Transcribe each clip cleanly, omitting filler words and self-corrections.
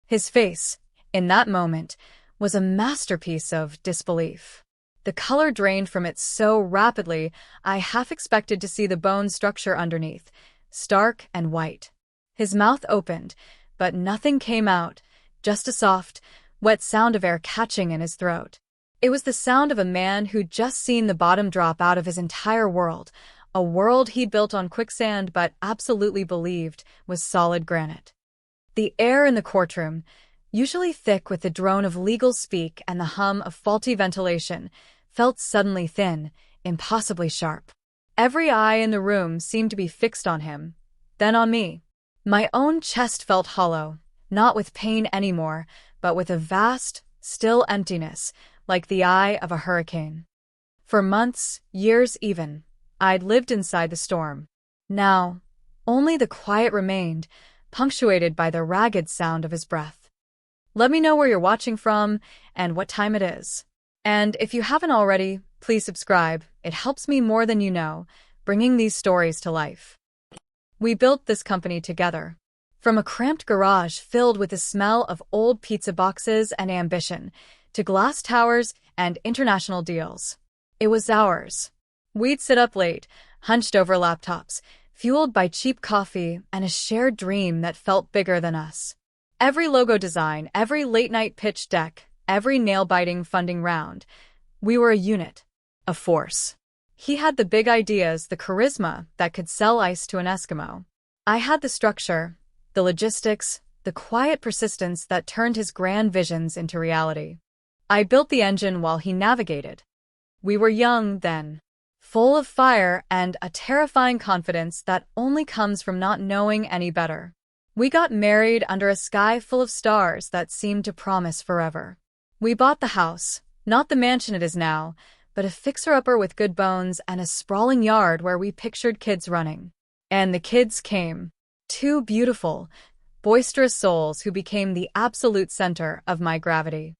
His face, in that moment, was a masterpiece of disbelief. The color drained from it so rapidly, I half expected to see the bone structure underneath, stark and white. His mouth opened, but nothing came out, just a soft, wet sound of air catching in his throat. It was the sound of a man who'd just seen the bottom drop out of his entire world, a world he'd built on quicksand but absolutely believed was solid granite. The air in the courtroom, usually thick with the drone of legal speak and the hum of faulty ventilation, felt suddenly thin, impossibly sharp. Every eye in the room seemed to be fixed on him, then on me. My own chest felt hollow, not with pain anymore, but with a vast, still emptiness, like the eye of a hurricane. For months, years even, I'd lived inside the storm. Now, only the quiet remained, punctuated by the ragged sound of his breath. Let me know where you're watching from and what time it is. And if you haven't already, please subscribe. It helps me more than you know, bringing these stories to life. We built this company together. From a cramped garage filled with the smell of old pizza boxes and ambition, to glass towers and international deals. It was ours. We'd sit up late, hunched over laptops, fueled by cheap coffee and a shared dream that felt bigger than us. Every logo design, every late-night pitch deck, every nail-biting funding round, we were a unit, a force. He had the big ideas, the charisma that could sell ice to an Eskimo. I had the structure, the logistics, the quiet persistence that turned his grand visions into reality. I built the engine while he navigated. We were young then, full of fire and a terrifying confidence that only comes from not knowing any better. We got married under a sky full of stars that seemed to promise forever. We bought the house, not the mansion it is now, but a fixer-upper with good bones and a sprawling yard where we pictured kids running. And the kids came. Two beautiful, boisterous souls who became the absolute center of my gravity.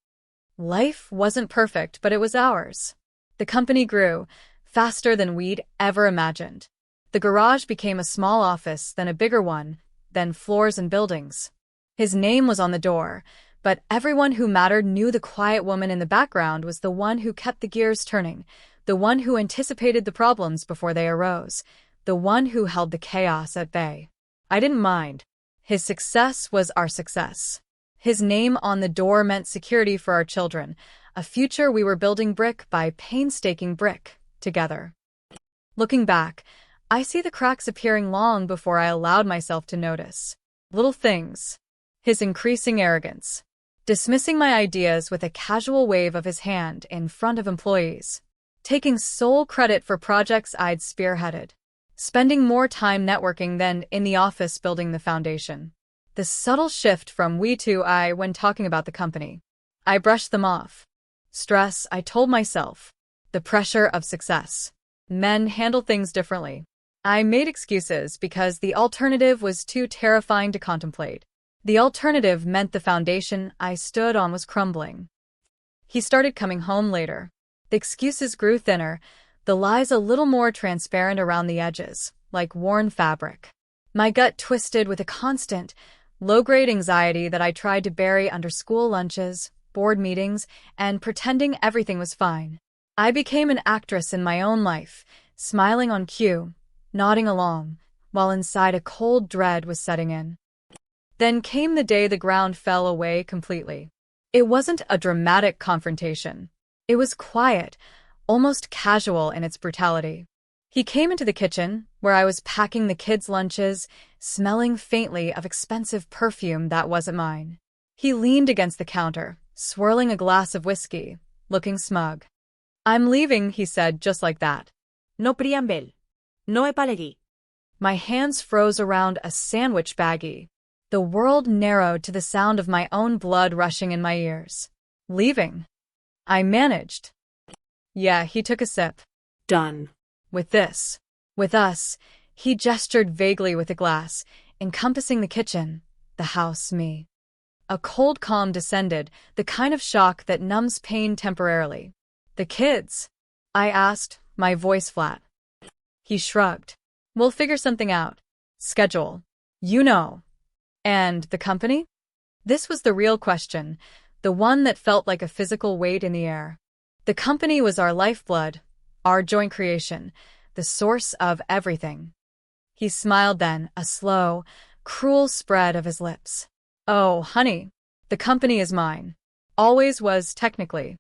Life wasn't perfect, but it was ours. The company grew, faster than we'd ever imagined. The garage became a small office, then a bigger one, then floors and buildings. His name was on the door, but everyone who mattered knew the quiet woman in the background was the one who kept the gears turning, the one who anticipated the problems before they arose, the one who held the chaos at bay. I didn't mind. His success was our success. His name on the door meant security for our children, a future we were building brick by painstaking brick, together. Looking back, I see the cracks appearing long before I allowed myself to notice. Little things. His increasing arrogance. Dismissing my ideas with a casual wave of his hand in front of employees. Taking sole credit for projects I'd spearheaded. Spending more time networking than in the office building the foundation. The subtle shift from we to I when talking about the company. I brushed them off. Stress, I told myself. The pressure of success. Men handle things differently. I made excuses because the alternative was too terrifying to contemplate. The alternative meant the foundation I stood on was crumbling. He started coming home later. The excuses grew thinner, the lies a little more transparent around the edges, like worn fabric. My gut twisted with a constant, low-grade anxiety that I tried to bury under school lunches, board meetings, and pretending everything was fine. I became an actress in my own life, smiling on cue, nodding along, while inside a cold dread was setting in. Then came the day the ground fell away completely. It wasn't a dramatic confrontation. It was quiet, almost casual in its brutality. He came into the kitchen, where I was packing the kids' lunches, smelling faintly of expensive perfume that wasn't mine. He leaned against the counter, swirling a glass of whiskey, looking smug. "I'm leaving," he said, just like that. No preamble. No epalegi. My hands froze around a sandwich baggie. The world narrowed to the sound of my own blood rushing in my ears. Leaving? I managed. Yeah, he took a sip. Done. With us, he gestured vaguely with a glass, encompassing the kitchen, the house, me. A cold calm descended, the kind of shock that numbs pain temporarily. "The kids?" I asked, my voice flat. He shrugged. "We'll figure something out. Schedule. You know." "And the company?" This was the real question, the one that felt like a physical weight in the air. The company was our lifeblood, our joint creation, the source of everything. He smiled then, a slow, cruel spread of his lips. Oh, honey, the company is mine. Always was, technically.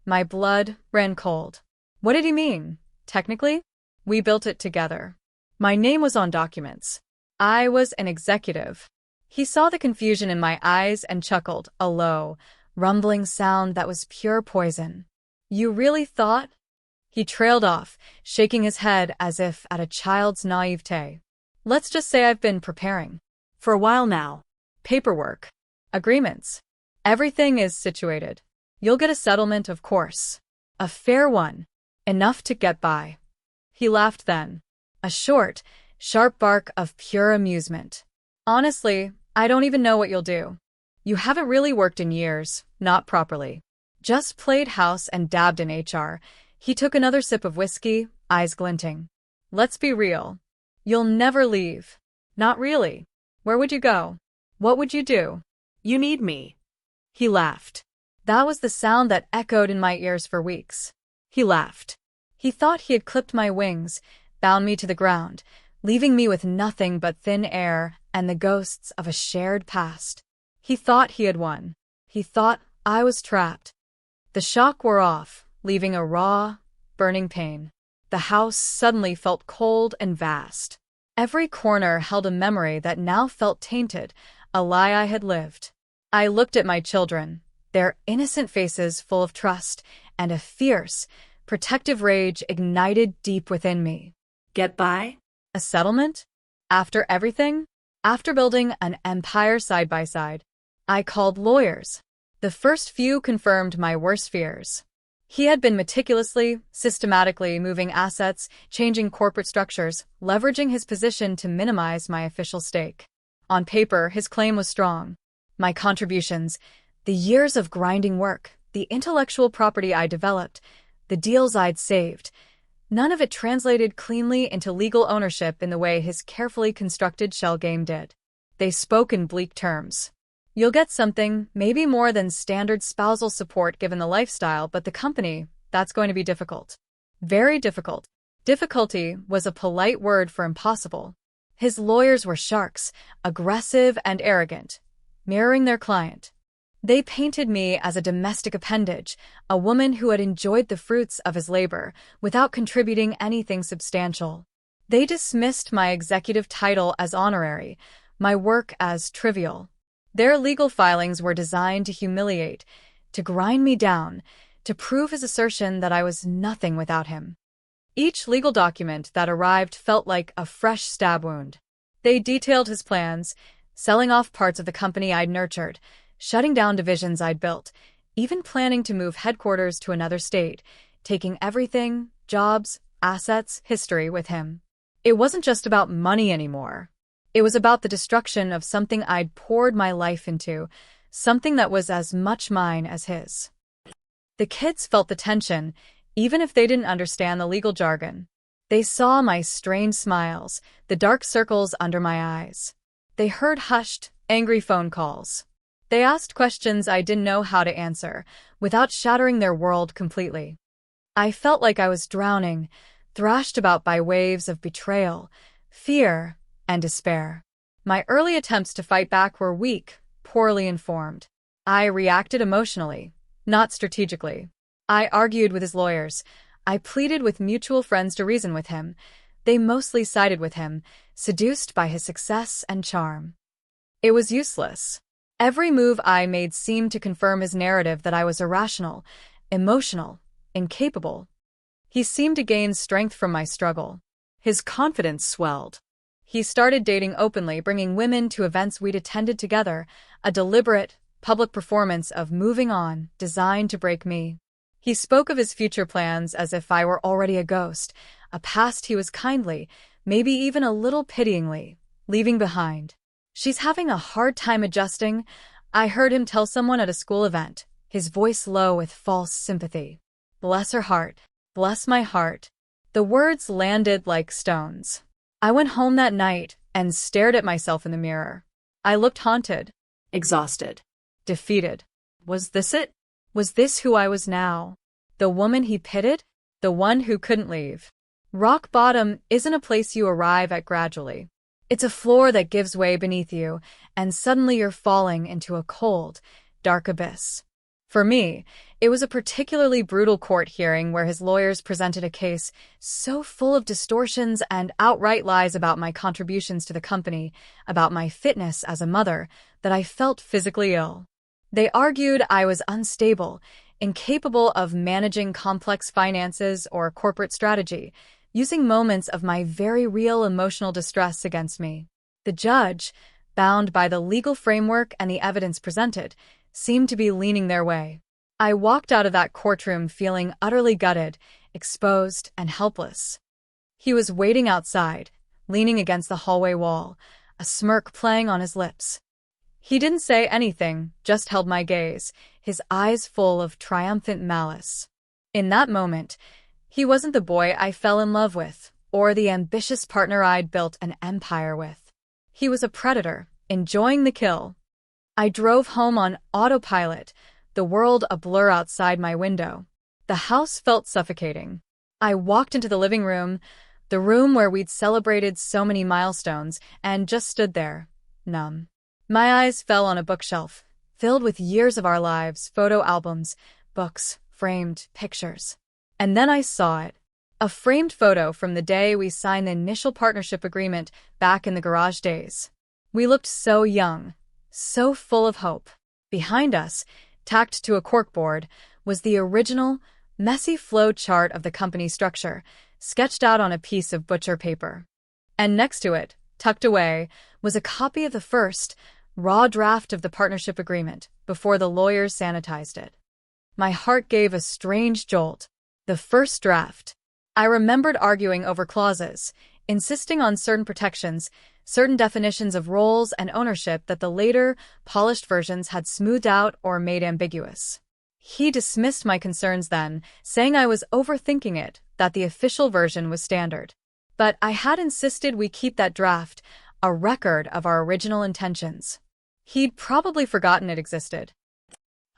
My blood ran cold. What did he mean? Technically? We built it together. My name was on documents. I was an executive. He saw the confusion in my eyes and chuckled, a low, rumbling sound that was pure poison. You really thought? He trailed off, shaking his head as if at a child's naivete. Let's just say I've been preparing. For a while now. Paperwork. Agreements. Everything is situated. You'll get a settlement, of course. A fair one. Enough to get by. He laughed then. A short, sharp bark of pure amusement. Honestly, I don't even know what you'll do. You haven't really worked in years, not properly. Just played house and dabbed in HR. He took another sip of whiskey, eyes glinting. Let's be real. You'll never leave. Not really. Where would you go? What would you do? You need me. He laughed. That was the sound that echoed in my ears for weeks. He laughed. He thought he had clipped my wings, bound me to the ground, leaving me with nothing but thin air and the ghosts of a shared past. He thought he had won. He thought I was trapped. The shock wore off, leaving a raw, burning pain. The house suddenly felt cold and vast. Every corner held a memory that now felt tainted, a lie I had lived. I looked at my children, their innocent faces full of trust, and a fierce, protective rage ignited deep within me. Get by? A settlement? After everything? After building an empire side by side, I called lawyers. The first few confirmed my worst fears. He had been meticulously, systematically moving assets, changing corporate structures, leveraging his position to minimize my official stake. On paper, his claim was strong. My contributions, the years of grinding work, the intellectual property I developed, the deals I'd saved, none of it translated cleanly into legal ownership in the way his carefully constructed shell game did. They spoke in bleak terms. You'll get something, maybe more than standard spousal support given the lifestyle, but the company, that's going to be difficult. Very difficult. Difficulty was a polite word for impossible. His lawyers were sharks, aggressive and arrogant, mirroring their client. They painted me as a domestic appendage, a woman who had enjoyed the fruits of his labor without contributing anything substantial. They dismissed my executive title as honorary, my work as trivial. Their legal filings were designed to humiliate, to grind me down, to prove his assertion that I was nothing without him. Each legal document that arrived felt like a fresh stab wound. They detailed his plans, selling off parts of the company I'd nurtured, shutting down divisions I'd built, even planning to move headquarters to another state, taking everything, jobs, assets, history with him. It wasn't just about money anymore. It was about the destruction of something I'd poured my life into, something that was as much mine as his. The kids felt the tension, even if they didn't understand the legal jargon. They saw my strained smiles, the dark circles under my eyes. They heard hushed, angry phone calls. They asked questions I didn't know how to answer, without shattering their world completely. I felt like I was drowning, thrashed about by waves of betrayal, fear, and despair. My early attempts to fight back were weak, poorly informed. I reacted emotionally, not strategically. I argued with his lawyers. I pleaded with mutual friends to reason with him. They mostly sided with him, seduced by his success and charm. It was useless. Every move I made seemed to confirm his narrative that I was irrational, emotional, incapable. He seemed to gain strength from my struggle. His confidence swelled. He started dating openly, bringing women to events we'd attended together, a deliberate, public performance of moving on, designed to break me. He spoke of his future plans as if I were already a ghost, a past he was kindly, maybe even a little pityingly, leaving behind. She's having a hard time adjusting, I heard him tell someone at a school event, his voice low with false sympathy. Bless her heart. Bless my heart. The words landed like stones. I went home that night and stared at myself in the mirror. I looked haunted. exhausted, defeated. Was this it? Was this who I was now? The woman he pitied? The one who couldn't leave? Rock bottom isn't a place you arrive at gradually. It's a floor that gives way beneath you, and suddenly you're falling into a cold, dark abyss. For me, it was a particularly brutal court hearing where his lawyers presented a case so full of distortions and outright lies about my contributions to the company, about my fitness as a mother, that I felt physically ill. They argued I was unstable, incapable of managing complex finances or corporate strategy, using moments of my very real emotional distress against me. The judge, bound by the legal framework and the evidence presented, seemed to be leaning their way. I walked out of that courtroom feeling utterly gutted, exposed, and helpless. He was waiting outside, leaning against the hallway wall, a smirk playing on his lips. He didn't say anything, just held my gaze, his eyes full of triumphant malice. In that moment, he wasn't the boy I fell in love with, or the ambitious partner I'd built an empire with. He was a predator, enjoying the kill. I drove home on autopilot, the world a blur outside my window. The house felt suffocating. I walked into the living room, the room where we'd celebrated so many milestones, and just stood there, numb. My eyes fell on a bookshelf, filled with years of our lives, photo albums, books, framed pictures. And then I saw it. A framed photo from the day we signed the initial partnership agreement back in the garage days. We looked so young, so full of hope. Behind us, tacked to a corkboard, was the original, messy flow chart of the company structure, sketched out on a piece of butcher paper. And next to it, tucked away, was a copy of the first, raw draft of the partnership agreement, before the lawyers sanitized it. My heart gave a strange jolt. The first draft. I remembered arguing over clauses, insisting on certain protections, certain definitions of roles and ownership that the later, polished versions had smoothed out or made ambiguous. He dismissed my concerns then, saying I was overthinking it, that the official version was standard. But I had insisted we keep that draft, a record of our original intentions. He'd probably forgotten it existed.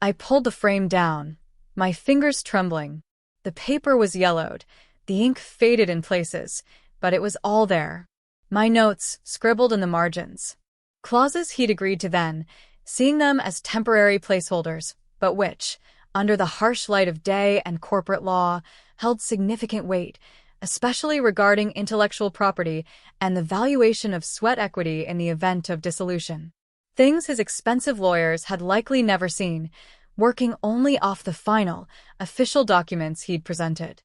I pulled the frame down, my fingers trembling. The paper was yellowed, the ink faded in places, but it was all there. My notes, scribbled in the margins. Clauses he'd agreed to then, seeing them as temporary placeholders, but which, under the harsh light of day and corporate law, held significant weight, especially regarding intellectual property and the valuation of sweat equity in the event of dissolution. Things his expensive lawyers had likely never seen, working only off the final, official documents he'd presented.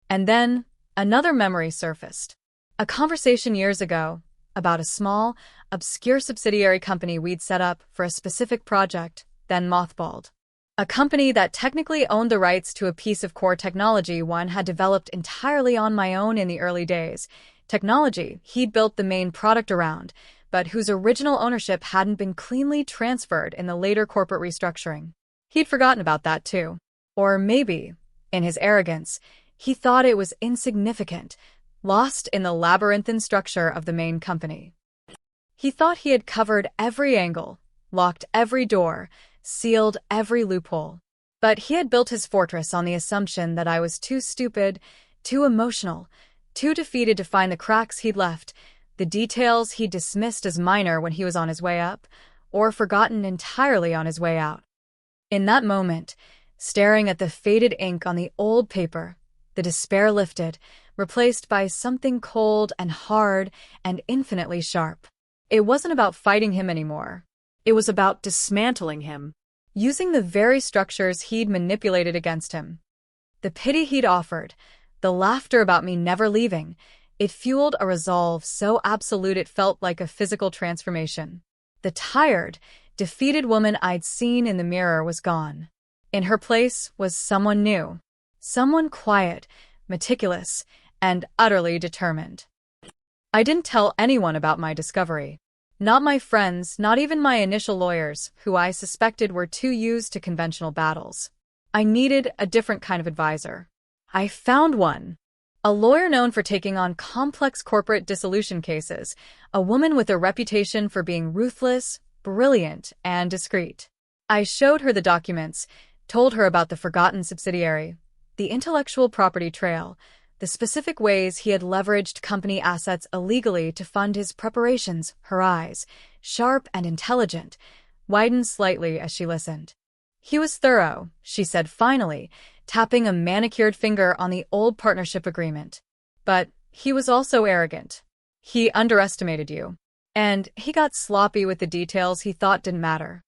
And then, another memory surfaced. A conversation years ago about a small, obscure subsidiary company we'd set up for a specific project, then mothballed. A company that technically owned the rights to a piece of core technology one had developed entirely on my own in the early days, technology he'd built the main product around, but whose original ownership hadn't been cleanly transferred in the later corporate restructuring. He'd forgotten about that too. Or maybe, in his arrogance, he thought it was insignificant, lost in the labyrinthine structure of the main company. He thought he had covered every angle, locked every door, sealed every loophole. But he had built his fortress on the assumption that I was too stupid, too emotional, too defeated to find the cracks he'd left, the details he'd dismissed as minor when he was on his way up, or forgotten entirely on his way out. In that moment, staring at the faded ink on the old paper, the despair lifted, replaced by something cold and hard and infinitely sharp. It wasn't about fighting him anymore. It was about dismantling him, using the very structures he'd manipulated against him. The pity he'd offered, the laughter about me never leaving, it fueled a resolve so absolute it felt like a physical transformation. The tired, defeated woman I'd seen in the mirror was gone. In her place was someone new, someone quiet, meticulous, and utterly determined. I didn't tell anyone about my discovery. Not my friends, not even my initial lawyers, who I suspected were too used to conventional battles. I needed a different kind of advisor. I found one. A lawyer known for taking on complex corporate dissolution cases, a woman with a reputation for being ruthless, brilliant and discreet. I showed her the documents, told her about the forgotten subsidiary, the intellectual property trail, the specific ways he had leveraged company assets illegally to fund his preparations. Her eyes, sharp and intelligent, widened slightly as she listened. He was thorough, she said finally, tapping a manicured finger on the old partnership agreement. But he was also arrogant. He underestimated you. And he got sloppy with the details he thought didn't matter.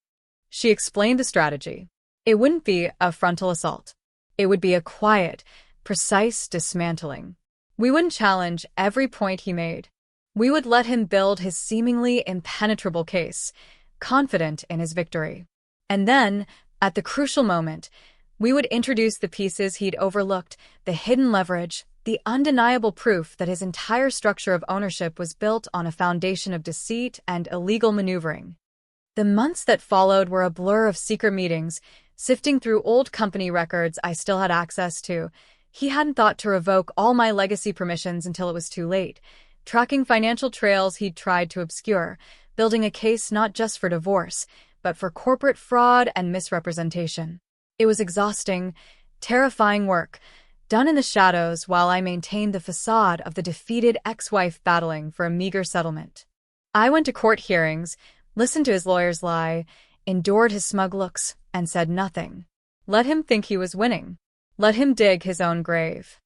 She explained the strategy. It wouldn't be a frontal assault. It would be a quiet, precise dismantling. We wouldn't challenge every point he made. We would let him build his seemingly impenetrable case, confident in his victory. And then, at the crucial moment, we would introduce the pieces he'd overlooked, the hidden leverage, the undeniable proof that his entire structure of ownership was built on a foundation of deceit and illegal maneuvering. The months that followed were a blur of secret meetings, sifting through old company records I still had access to. He hadn't thought to revoke all my legacy permissions until it was too late, tracking financial trails he'd tried to obscure, building a case not just for divorce, but for corporate fraud and misrepresentation. It was exhausting, terrifying work, done in the shadows while I maintained the facade of the defeated ex-wife battling for a meager settlement. I went to court hearings, listened to his lawyers lie, endured his smug looks, and said nothing. Let him think he was winning. Let him dig his own grave.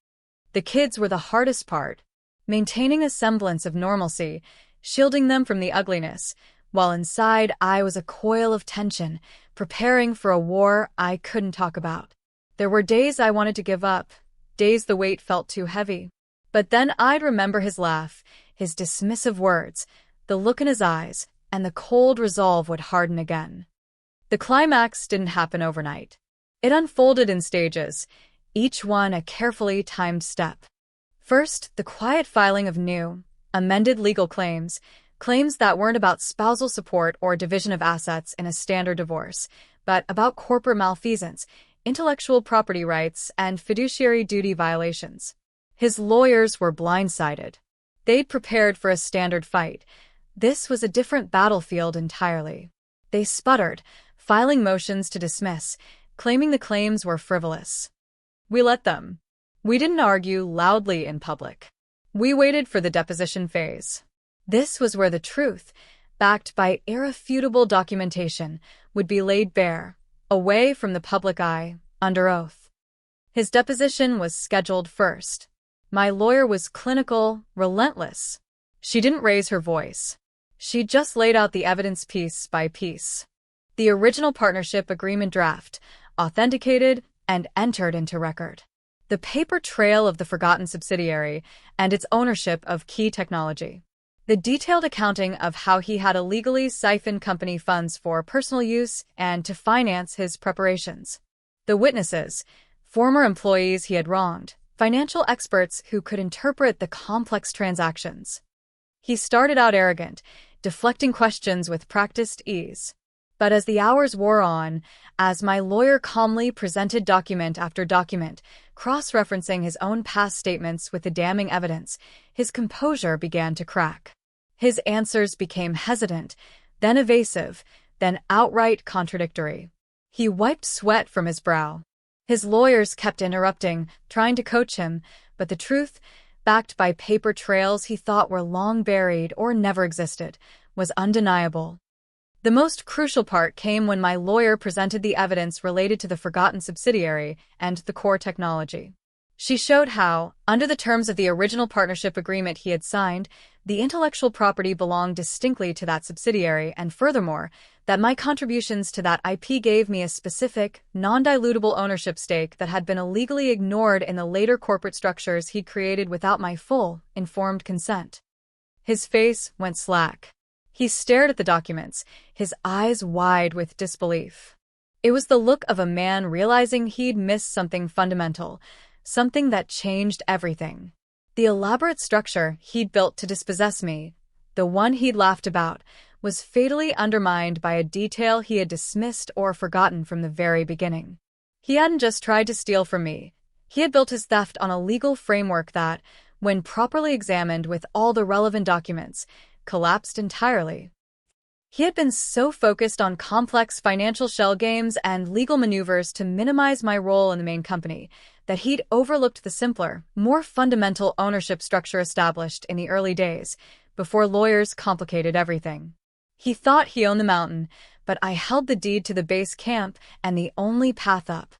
The kids were the hardest part, maintaining a semblance of normalcy, shielding them from the ugliness, while inside I was a coil of tension, preparing for a war I couldn't talk about. There were days I wanted to give up, days the weight felt too heavy. But then I'd remember his laugh, his dismissive words, the look in his eyes, and the cold resolve would harden again. The climax didn't happen overnight. It unfolded in stages, each one a carefully timed step. First, the quiet filing of new, amended legal claims that weren't about spousal support or division of assets in a standard divorce, but about corporate malfeasance, intellectual property rights, and fiduciary duty violations. His lawyers were blindsided. They'd prepared for a standard fight. This was a different battlefield entirely. They sputtered, filing motions to dismiss, claiming the claims were frivolous. We let them. We didn't argue loudly in public. We waited for the deposition phase. This was where the truth, backed by irrefutable documentation, would be laid bare, away from the public eye, under oath. His deposition was scheduled first. My lawyer was clinical, relentless. She didn't raise her voice. She just laid out the evidence piece by piece. The original partnership agreement draft, authenticated and entered into record. The paper trail of the forgotten subsidiary and its ownership of key technology. The detailed accounting of how he had illegally siphoned company funds for personal use and to finance his preparations. The witnesses, former employees he had wronged, financial experts who could interpret the complex transactions. He started out arrogant, deflecting questions with practiced ease. But as the hours wore on, as my lawyer calmly presented document after document, cross-referencing his own past statements with the damning evidence, his composure began to crack. His answers became hesitant, then evasive, then outright contradictory. He wiped sweat from his brow. His lawyers kept interrupting, trying to coach him, but the truth, backed by paper trails he thought were long buried or never existed, was undeniable. The most crucial part came when my lawyer presented the evidence related to the forgotten subsidiary and the core technology. She showed how, under the terms of the original partnership agreement he had signed, the intellectual property belonged distinctly to that subsidiary, and furthermore, that my contributions to that IP gave me a specific, non-dilutable ownership stake that had been illegally ignored in the later corporate structures he'd created without my full, informed consent. His face went slack. He stared at the documents, his eyes wide with disbelief. It was the look of a man realizing he'd missed something fundamental, something that changed everything. The elaborate structure he'd built to dispossess me, the one he'd laughed about, was fatally undermined by a detail he had dismissed or forgotten from the very beginning. He hadn't just tried to steal from me. He had built his theft on a legal framework that, when properly examined with all the relevant documents, collapsed entirely. He had been so focused on complex financial shell games and legal maneuvers to minimize my role in the main company that he'd overlooked the simpler, more fundamental ownership structure established in the early days, before lawyers complicated everything. He thought he owned the mountain, but I held the deed to the base camp and the only path up.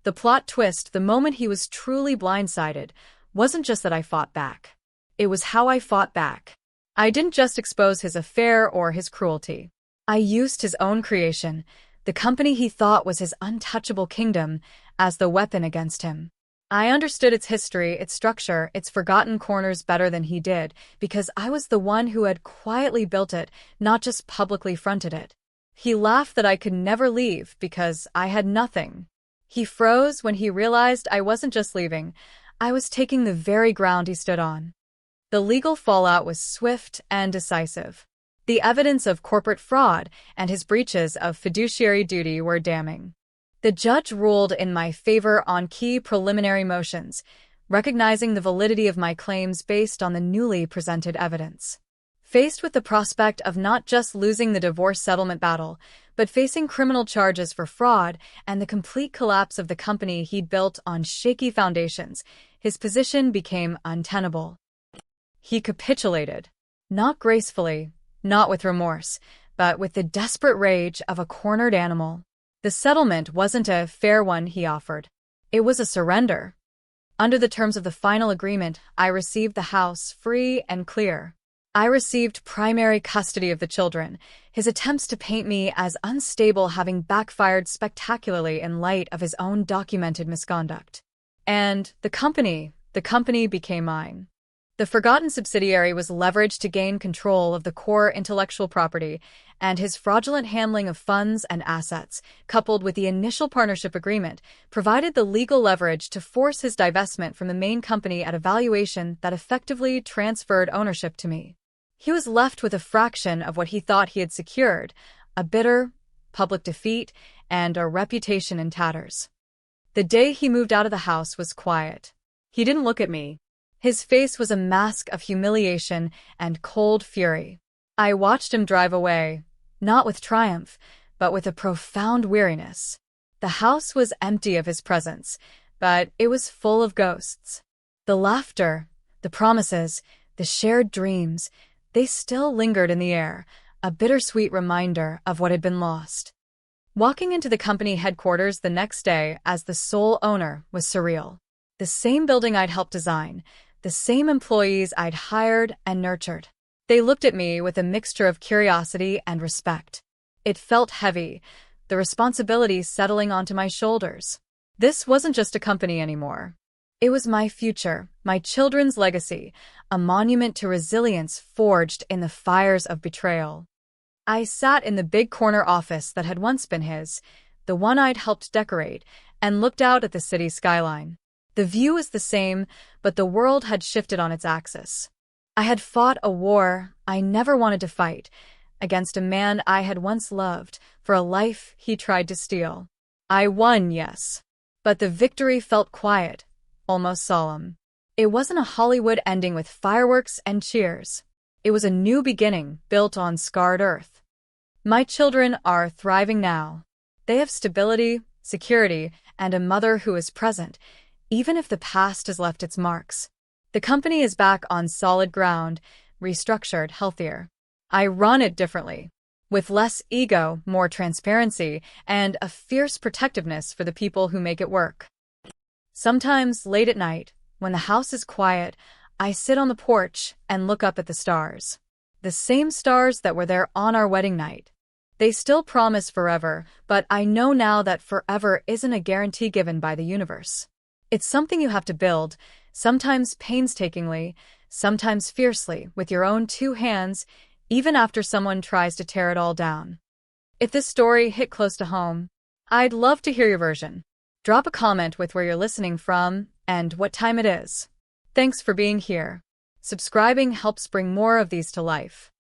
The plot twist, the moment he was truly blindsided, wasn't just that I fought back. It was how I fought back. I didn't just expose his affair or his cruelty. I used his own creation, the company he thought was his untouchable kingdom, as the weapon against him. I understood its history, its structure, its forgotten corners better than he did, because I was the one who had quietly built it, not just publicly fronted it. He laughed that I could never leave because I had nothing. He froze when he realized I wasn't just leaving, I was taking the very ground he stood on. The legal fallout was swift and decisive. The evidence of corporate fraud and his breaches of fiduciary duty were damning. The judge ruled in my favor on key preliminary motions, recognizing the validity of my claims based on the newly presented evidence. Faced with the prospect of not just losing the divorce settlement battle, but facing criminal charges for fraud and the complete collapse of the company he'd built on shaky foundations, his position became untenable. He capitulated. Not gracefully, not with remorse, but with the desperate rage of a cornered animal. The settlement wasn't a fair one he offered. It was a surrender. Under the terms of the final agreement, I received the house free and clear. I received primary custody of the children, his attempts to paint me as unstable having backfired spectacularly in light of his own documented misconduct. And the company became mine. The forgotten subsidiary was leveraged to gain control of the core intellectual property, and his fraudulent handling of funds and assets, coupled with the initial partnership agreement, provided the legal leverage to force his divestment from the main company at a valuation that effectively transferred ownership to me. He was left with a fraction of what he thought he had secured, a bitter, public defeat, and a reputation in tatters. The day he moved out of the house was quiet. He didn't look at me. His face was a mask of humiliation and cold fury. I watched him drive away, not with triumph, but with a profound weariness. The house was empty of his presence, but it was full of ghosts. The laughter, the promises, the shared dreams, they still lingered in the air, a bittersweet reminder of what had been lost. Walking into the company headquarters the next day as the sole owner was surreal. The same building I'd helped design, the same employees I'd hired and nurtured. They looked at me with a mixture of curiosity and respect. It felt heavy, the responsibility settling onto my shoulders. This wasn't just a company anymore. It was my future, my children's legacy, a monument to resilience forged in the fires of betrayal. I sat in the big corner office that had once been his, the one I'd helped decorate, and looked out at the city skyline. The view was the same, but the world had shifted on its axis. I had fought a war I never wanted to fight, against a man I had once loved, for a life he tried to steal. I won, yes. But the victory felt quiet, almost solemn. It wasn't a Hollywood ending with fireworks and cheers. It was a new beginning, built on scarred earth. My children are thriving now. They have stability, security, and a mother who is present, even if the past has left its marks. The company is back on solid ground, restructured, healthier. I run it differently, with less ego, more transparency, and a fierce protectiveness for the people who make it work. Sometimes, late at night, when the house is quiet, I sit on the porch and look up at the stars. The same stars that were there on our wedding night. They still promise forever, but I know now that forever isn't a guarantee given by the universe. It's something you have to build, sometimes painstakingly, sometimes fiercely, with your own two hands, even after someone tries to tear it all down. If this story hit close to home, I'd love to hear your version. Drop a comment with where you're listening from and what time it is. Thanks for being here. Subscribing helps bring more of these to life.